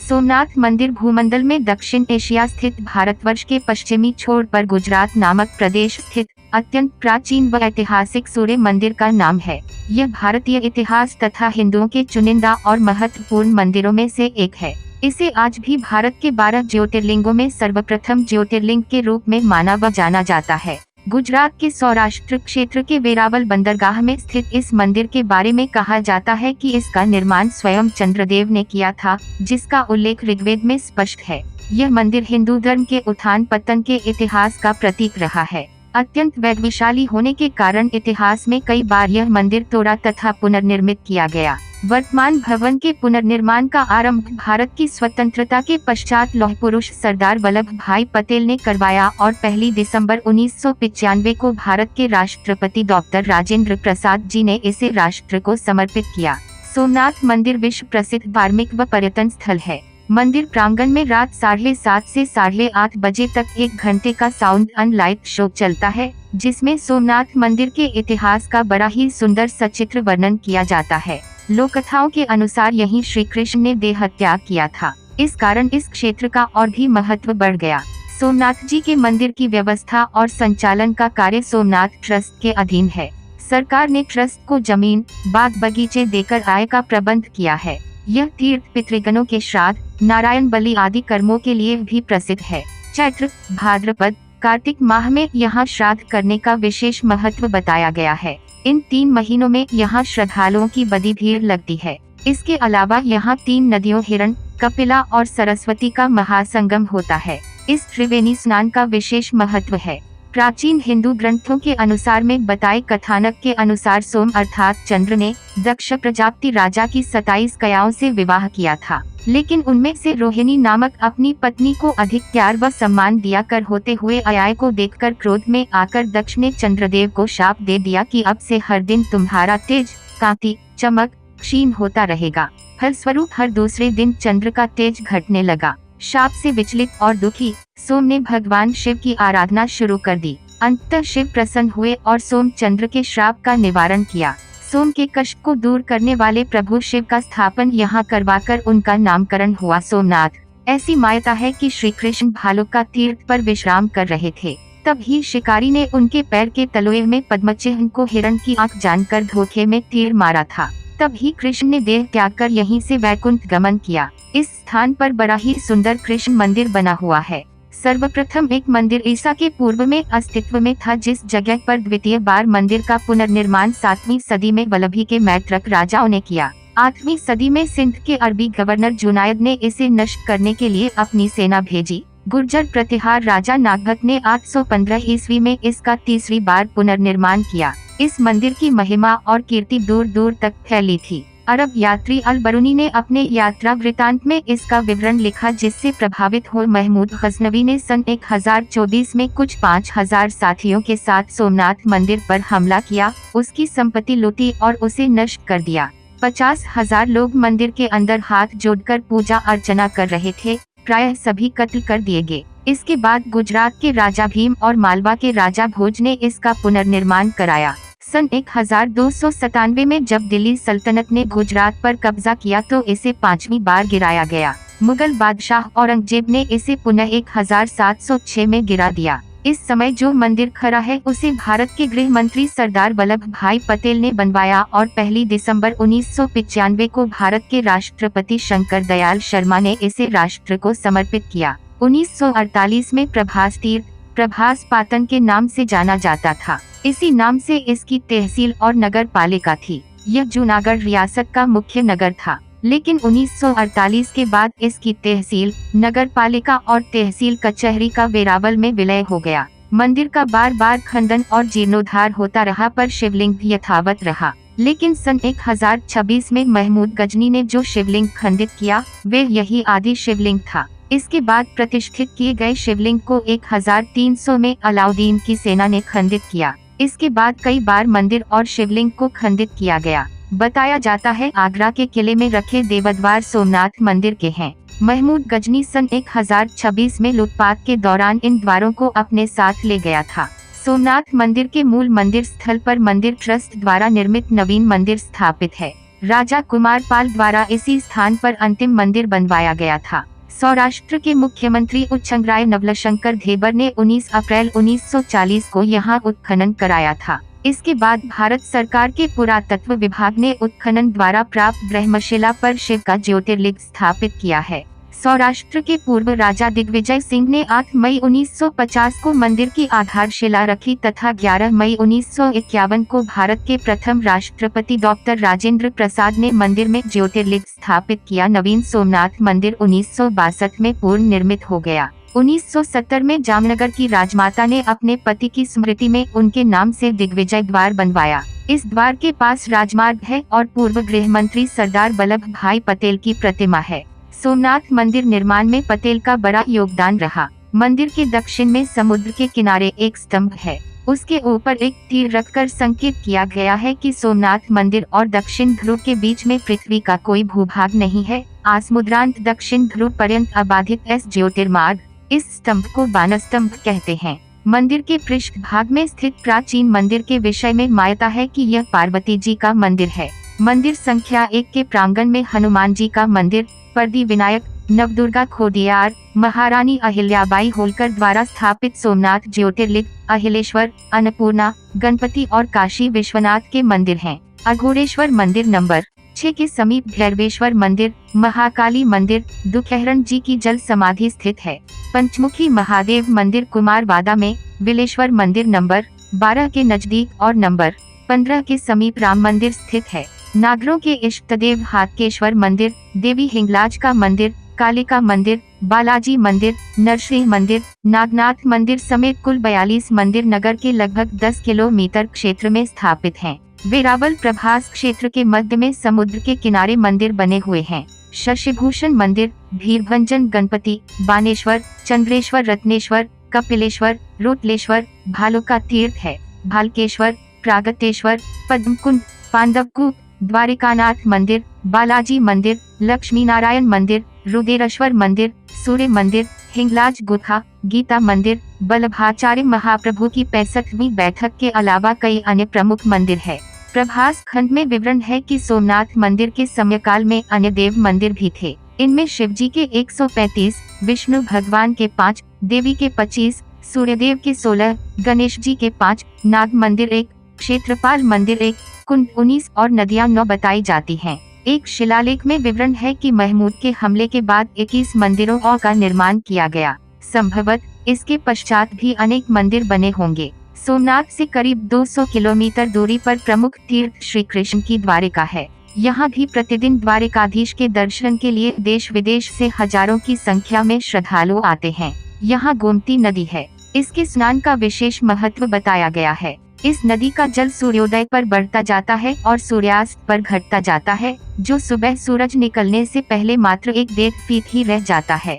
सोमनाथ मंदिर भूमंडल में दक्षिण एशिया स्थित भारतवर्ष के पश्चिमी छोर पर गुजरात नामक प्रदेश स्थित अत्यंत प्राचीन व ऐतिहासिक सूर्य मंदिर का नाम है। यह भारतीय इतिहास तथा हिंदुओं के चुनिंदा और महत्वपूर्ण मंदिरों में से एक है। इसे आज भी भारत के 12 ज्योतिर्लिंगों में सर्वप्रथम ज्योतिर्लिंग के रूप में माना व जाना जाता है। गुजरात के सौराष्ट्र क्षेत्र के वेरावल बंदरगाह में स्थित इस मंदिर के बारे में कहा जाता है कि इसका निर्माण स्वयं चंद्रदेव ने किया था, जिसका उल्लेख ऋग्वेद में स्पष्ट है। यह मंदिर हिंदू धर्म के उत्थान पतन के इतिहास का प्रतीक रहा है। अत्यंत वैभवशाली होने के कारण इतिहास में कई बार यह मंदिर तोड़ा तथा पुनर्निर्मित किया गया। वर्तमान भवन के पुनर्निर्माण का आरंभ भारत की स्वतंत्रता के पश्चात लौह पुरुष सरदार वल्लभ भाई पटेल ने करवाया और 1 दिसंबर 1995 को भारत के राष्ट्रपति डॉक्टर राजेंद्र प्रसाद जी ने इसे राष्ट्र को समर्पित किया। सोमनाथ मंदिर विश्व प्रसिद्ध धार्मिक व पर्यटन स्थल है। मंदिर प्रांगण में रात 7:30 से 8:30 बजे तक 1 घंटे का साउंड एंड लाइट शो चलता है, जिसमें सोमनाथ मंदिर के इतिहास का बड़ा ही सुंदर सचित्र वर्णन किया जाता है। लोक कथाओं के अनुसार यहीं श्री कृष्ण ने देह त्याग किया था। इस कारण इस क्षेत्र का और भी महत्व बढ़ गया। सोमनाथ जी के मंदिर की व्यवस्था और संचालन का कार्य सोमनाथ ट्रस्ट के अधीन है। सरकार ने ट्रस्ट को जमीन, बाग बगीचे देकर आय का प्रबंध किया है। यह तीर्थ पितृगणों के श्राद्ध, नारायण बलि आदि कर्मों के लिए भी प्रसिद्ध है। चैत्र, भाद्रपद, कार्तिक माह में यहाँ श्राद्ध करने का विशेष महत्व बताया गया है। इन 3 महीनों में यहाँ श्रद्धालुओं की बड़ी भीड़ लगती है। इसके अलावा यहाँ 3 नदियों हिरण, कपिला और सरस्वती का महासंगम होता है। इस त्रिवेणी स्नान का विशेष महत्व है। प्राचीन हिंदू ग्रंथों के अनुसार में बताए कथानक के अनुसार सोम अर्थात चंद्र ने दक्ष प्रजापति राजा की 27 कन्याओं से विवाह किया था, लेकिन उनमें से रोहिणी नामक अपनी पत्नी को अधिक प्यार व सम्मान दिया कर होते हुए अयाय को देखकर क्रोध में आकर दक्ष ने चंद्रदेव को शाप दे दिया कि अब से हर दिन तुम्हारा तेज, कांति, चमक क्षीण होता रहेगा। फलस्वरूप हर दूसरे दिन चंद्र का तेज घटने लगा। शाप से विचलित और दुखी सोम ने भगवान शिव की आराधना शुरू कर दी। अंततः शिव प्रसन्न हुए और सोम चंद्र के श्राप का निवारण किया। सोम के कष्ट को दूर करने वाले प्रभु शिव का स्थापन यहाँ करवाकर उनका नामकरण हुआ सोमनाथ। ऐसी मान्यता है कि श्री कृष्ण भालुका तीर्थ पर विश्राम कर रहे थे, तभी शिकारी ने उनके पैर के तलुए में पद्मचिह्न को हिरण की आंख जानकर धोखे में तीर मारा था। तभी कृष्ण ने देह त्याग कर यहीं से वैकुंठ गमन किया। इस स्थान पर बड़ा ही सुंदर कृष्ण मंदिर बना हुआ है। सर्वप्रथम एक मंदिर ईसा के पूर्व में अस्तित्व में था, जिस जगह पर द्वितीय बार मंदिर का पुनर्निर्माण 7वीं सदी में वल्लभी के मैत्रक राजाओं ने किया। 8वीं सदी में सिंध के अरबी गवर्नर जुनायद ने इसे नष्ट करने के लिए अपनी सेना भेजी। गुर्जर प्रतिहार राजा नागभट्ट ने 815 ईस्वी में इसका 3री बार पुनर्निर्माण किया। इस मंदिर की महिमा और कीर्ति दूर दूर तक फैली थी। अरब यात्री अल बरूनी ने अपने यात्रा वृतांत में इसका विवरण लिखा, जिससे प्रभावित हो महमूद गजनवी ने सन 1024 में कुछ 5000 साथियों के साथ सोमनाथ मंदिर पर हमला किया, उसकी संपत्ति लूटी और उसे नष्ट कर दिया। 50,000 लोग मंदिर के अंदर हाथ जोड़कर पूजा अर्चना कर रहे थे, प्रायः सभी कत्ल कर दिए गए। इसके बाद गुजरात के राजा भीम और मालवा के राजा भोज ने इसका पुनर्निर्माण कराया। सन 1297 में जब दिल्ली सल्तनत ने गुजरात पर कब्जा किया तो इसे 5वीं बार गिराया गया। मुगल बादशाह औरंगजेब ने इसे पुनः 1706 में गिरा दिया। इस समय जो मंदिर खड़ा है उसे भारत के गृह मंत्री सरदार वल्लभ भाई पटेल ने बनवाया और 1 दिसंबर 1995 को भारत के राष्ट्रपति शंकर दयाल शर्मा ने इसे राष्ट्र को समर्पित किया। 1948 में प्रभास तीर्थ, प्रभास पाटन के नाम से जाना जाता था। इसी नाम से इसकी तहसील और नगर पालिका थी। यह जूनागढ़ रियासत का मुख्य नगर था, लेकिन 1948 के बाद इसकी तहसील, नगर पालिका और तहसील कचहरी का वेरावल में विलय हो गया। मंदिर का बार बार खंडन और जीर्णोद्धार होता रहा, पर शिवलिंग भी यथावत रहा। लेकिन सन 1026 में महमूद गजनी ने जो शिवलिंग खंडित किया, वे यही आदि शिवलिंग था। इसके बाद प्रतिष्ठित किए गए शिवलिंग को 1300 में अलाउद्दीन की सेना ने खंडित किया। इसके बाद कई बार मंदिर और शिवलिंग को खंडित किया गया। बताया जाता है आगरा के किले में रखे देवद्वार सोमनाथ मंदिर के हैं। महमूद गजनी सन 1026 में लूटपाट के दौरान इन द्वारों को अपने साथ ले गया था। सोमनाथ मंदिर के मूल मंदिर स्थल पर मंदिर ट्रस्ट द्वारा निर्मित नवीन मंदिर स्थापित है। राजा कुमार पाल द्वारा इसी स्थान पर अंतिम मंदिर बनवाया गया था। सौराष्ट्र के मुख्यमंत्री उच्चंगराय नवलशंकर धेबर ने 19 अप्रैल 1940 को यहाँ उत्खनन कराया था। इसके बाद भारत सरकार के पुरातत्व विभाग ने उत्खनन द्वारा प्राप्त ब्रह्मशिला पर शिव का ज्योतिर्लिंग स्थापित किया है। सौराष्ट्र के पूर्व राजा दिग्विजय सिंह ने 8 मई 1950 को मंदिर की आधारशिला रखी तथा 11 मई 1951 को भारत के प्रथम राष्ट्रपति डॉक्टर राजेंद्र प्रसाद ने मंदिर में ज्योतिर्लिंग स्थापित किया। नवीन सोमनाथ मंदिर 1962 में पूर्ण निर्मित हो गया। 1970 में जामनगर की राजमाता ने अपने पति की स्मृति में उनके नाम से दिग्विजय द्वार बनवाया। इस द्वार के पास राजमार्ग है और पूर्व गृह मंत्री सरदार वल्लभ भाई पटेल की प्रतिमा है। सोमनाथ मंदिर निर्माण में पटेल का बड़ा योगदान रहा। मंदिर के दक्षिण में समुद्र के किनारे एक स्तंभ है। उसके ऊपर एक तीर रखकर संकेत किया गया है कि सोमनाथ मंदिर और दक्षिण ध्रुव के बीच में पृथ्वी का कोई भूभाग नहीं है। आसमुद्रांत दक्षिण ध्रुव पर्यंत अबाधित एस ज्योतिर्मार्ग। इस स्तंभ को बानस्तंभ कहते हैं। मंदिर के पृष्ठ भाग में स्थित प्राचीन मंदिर के विषय में मान्यता है कि यह पार्वती जी का मंदिर है। मंदिर संख्या 1 के प्रांगण में हनुमान जी का मंदिर, परदी विनायक, नवदुर्गा खोडियार, महारानी अहिल्याबाई होलकर द्वारा स्थापित सोमनाथ ज्योतिर्लिंग, अहिलेश्वर, अन्नपूर्णा, गणपति और काशी विश्वनाथ के मंदिर हैं। अघोरेश्वर मंदिर नंबर 6 के समीप भैरवेश्वर मंदिर, महाकाली मंदिर, दुखहरण जी की जल समाधि स्थित है। पंचमुखी महादेव मंदिर कुमारवादा में, विलेश्वर मंदिर नंबर 12 के नजदीक और नंबर 15 के समीप राम मंदिर स्थित है। नागरों के इष्टदेव हाटकेश्वर मंदिर, देवी हिंगलाज का मंदिर, कालिका मंदिर, बालाजी मंदिर, नरसिंह मंदिर, नागनाथ मंदिर समेत कुल 42 मंदिर नगर के लगभग 10 किलोमीटर क्षेत्र में स्थापित हैं। वेरावल प्रभास क्षेत्र के मध्य में समुद्र के किनारे मंदिर बने हुए हैं। शशिभूषण मंदिर, भीरभंजन गणपति, बानेश्वर, चंद्रेश्वर, रत्नेश्वर, कपिलेश्वर, रोटलेश्वर, भालुका तीर्थ है। भालकेश्वर, प्रागतेश्वर, पद्मकुंड, पांडवकूप, द्वारिकानाथ मंदिर, बालाजी मंदिर, लक्ष्मी नारायण मंदिर, रुद्रेश्वर मंदिर, सूर्य मंदिर, हिंगलाज गुफा, गीता मंदिर, वल्लभाचार्य महाप्रभु की 65वीं बैठक के अलावा कई अन्य प्रमुख मंदिर है। प्रभास खंड में विवरण है कि सोमनाथ मंदिर के समयकाल में अन्य देव मंदिर भी थे। इनमें शिवजी के 135, विष्णु भगवान के 5, देवी के 25, सूर्यदेव के 16, गणेश जी के 5, नाग मंदिर 1, क्षेत्रपाल मंदिर 1, कुंड 19 और नदियां 9 बताई जाती हैं। एक शिलालेख में विवरण है कि महमूद के हमले के बाद 21 मंदिरों का निर्माण किया गया। संभवतः इसके पश्चात भी अनेक मंदिर बने होंगे। सोमनाथ से करीब 200 किलोमीटर दूरी पर प्रमुख तीर्थ श्री कृष्ण की द्वारिका है। यहाँ भी प्रतिदिन द्वारिकाधीश के दर्शन के लिए देश विदेश से हजारों की संख्या में श्रद्धालु आते हैं। यहाँ गोमती नदी है। इसके स्नान का विशेष महत्व बताया गया है। इस नदी का जल सूर्योदय पर बढ़ता जाता है और सूर्यास्त पर घटता जाता है, जो सुबह सूरज निकलने से पहले मात्र 1-1.5 फीट ही रह जाता है।